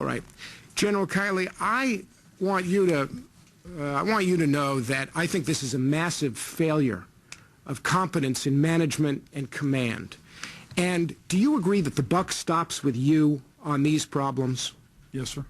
All right. General Kiley, I want you to know that I think this is a massive failure of competence in management and command. And do you agree that the buck stops with you on these problems? Yes, sir.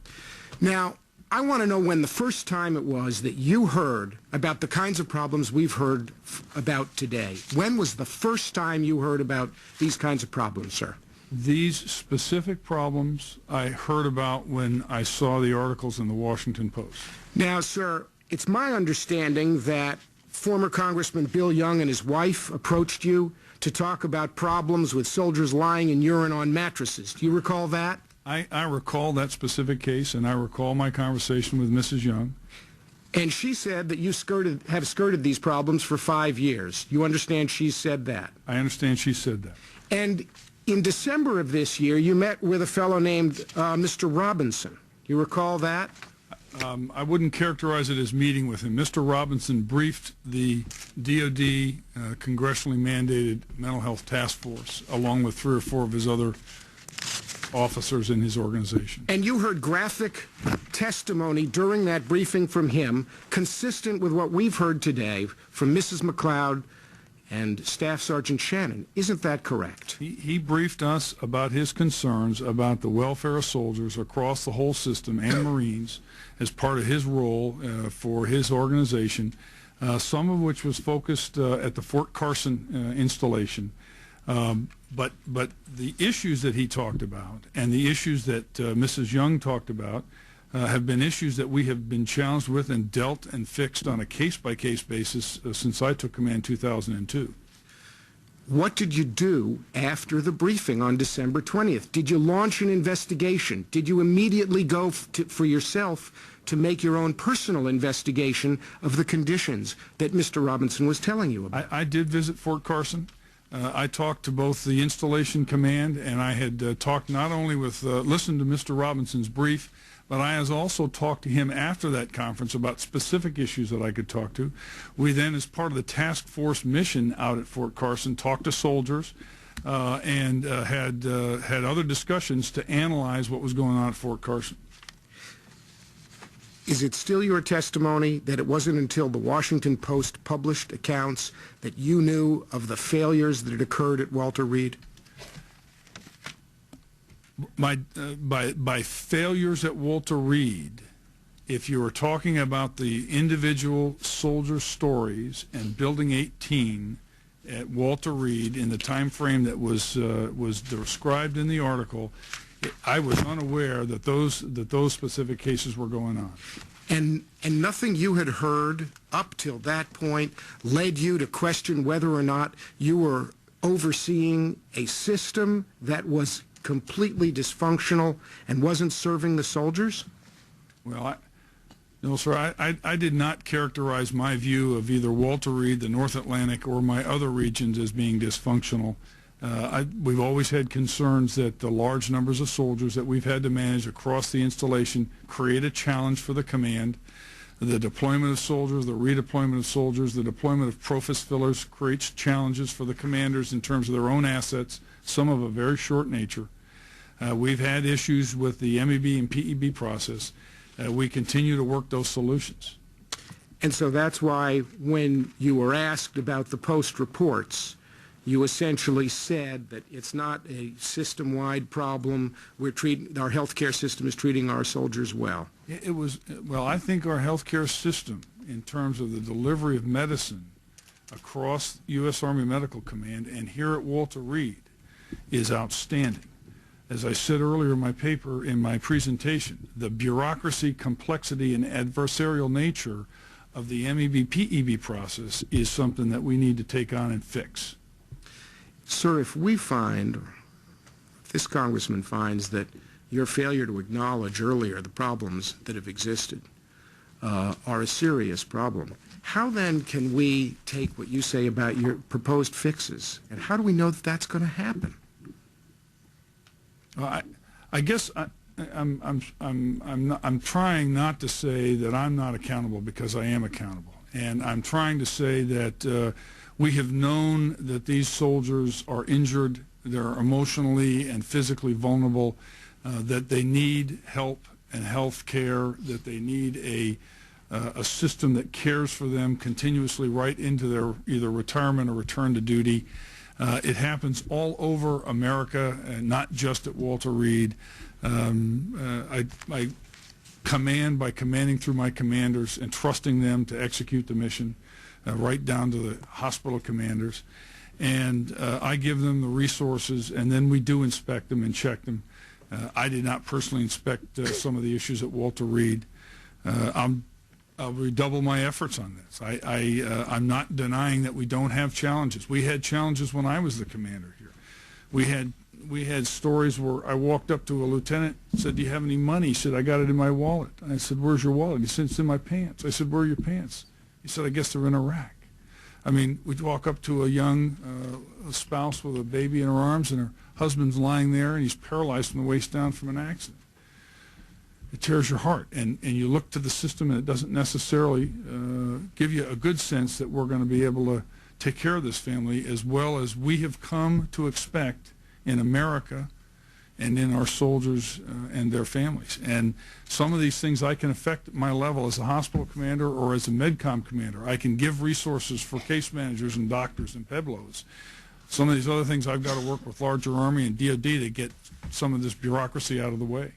Now, I want to know when the first time it was that you heard about the kinds of problems we've heard about today. When was the first time you heard about these kinds of problems, sir? These specific problems I heard about when I saw the articles in the Washington Post. Now, sir, it's my understanding that former Congressman Bill Young and his wife approached you to talk about problems with soldiers lying in urine on mattresses. Do you recall that? I recall that specific case, and I recall my conversation with Mrs. Young. And she said that you have skirted these problems for 5 years. You understand she said that? I understand she said that. And in December of this year, you met with a fellow named Mr. Robinson. You recall that? I wouldn't characterize it as meeting with him. Mr. Robinson briefed the DOD congressionally mandated mental health task force, along with 3 or 4 of his other officers in his organization. And you heard graphic testimony during that briefing from him, consistent with what we've heard today from Mrs. McLeod and Staff Sergeant Shannon. Isn't that correct? He briefed us about his concerns about the welfare of soldiers across the whole system and Marines as part of his role for his organization, some of which was focused at the Fort Carson installation. But the issues that he talked about and the issues that Mrs. Young talked about have been issues that we have been challenged with and dealt and fixed on a case-by-case basis since I took command in 2002. What did you do after the briefing on December 20th? Did you launch an investigation? Did you immediately go for yourself to make your own personal investigation of the conditions that Mr. Robinson was telling you about? I did visit Fort Carson. I talked to both the installation command, and I had talked not only with, listened to Mr. Robinson's brief, but I has also talked to him after that conference about specific issues that I could talk to. We then, as part of the task force mission out at Fort Carson, talked to soldiers and had other discussions to analyze what was going on at Fort Carson. Is it still your testimony that it wasn't until the Washington Post published accounts that you knew of the failures that had occurred at Walter Reed? By failures at Walter Reed, if you were talking about the individual soldier stories and Building 18 at Walter Reed in the time frame that was described in the article, I was unaware that those specific cases were going on. And nothing you had heard up till that point led you to question whether or not you were overseeing a system that was completely dysfunctional and wasn't serving the soldiers? Well, no, sir. I did not characterize my view of either Walter Reed, the North Atlantic, or my other regions as being dysfunctional. We've always had concerns that the large numbers of soldiers that we've had to manage across the installation create a challenge for the command. The deployment of soldiers, the redeployment of soldiers, the deployment of PROFIS fillers creates challenges for the commanders in terms of their own assets, some of a very short nature. We've had issues with the MEB and PEB process. We continue to work those solutions. And so that's why when you were asked about the Post reports, you essentially said that it's not a system-wide problem. Our healthcare system is treating our soldiers well. It was, well, I think our healthcare system, in terms of the delivery of medicine across U.S. Army Medical Command and here at Walter Reed, is outstanding. As I said earlier in my paper, in my presentation, the bureaucracy, complexity, and adversarial nature of the MEB-PEB process is something that we need to take on and fix. Sir, if we find, if this congressman finds that your failure to acknowledge earlier the problems that have existed are a serious problem, how then can we take what you say about your proposed fixes, and how do we know that that's going to happen? Well, I guess I'm trying not to say that I'm not accountable, because I am accountable, and I'm trying to say that we have known that these soldiers are injured, they're emotionally and physically vulnerable, that they need help and health care, that they need a system that cares for them continuously right into their either retirement or return to duty. It happens all over America, and not just at Walter Reed. I command by commanding through my commanders and trusting them to execute the mission, right down to the hospital commanders. And I give them the resources, and then we do inspect them and check them. I did not personally inspect some of the issues at Walter Reed. I'll redouble my efforts on this. I'm not denying that we don't have challenges. We had challenges when I was the commander here. We had stories where I walked up to a lieutenant and said, "Do you have any money?" He said, "I got it in my wallet." I said, "Where's your wallet?" He said, "It's in my pants." I said, "Where are your pants?" He said, "I guess they're in Iraq." I mean, we'd walk up to a young spouse with a baby in her arms, and her husband's lying there, and he's paralyzed from the waist down from an accident. It tears your heart, and you look to the system, and it doesn't necessarily give you a good sense that we're going to be able to take care of this family as well as we have come to expect in America and in our soldiers and their families. And some of these things I can affect at my level as a hospital commander or as a MedCom commander. I can give resources for case managers and doctors and PEBLOs. Some of these other things I've got to work with larger Army and DOD to get some of this bureaucracy out of the way.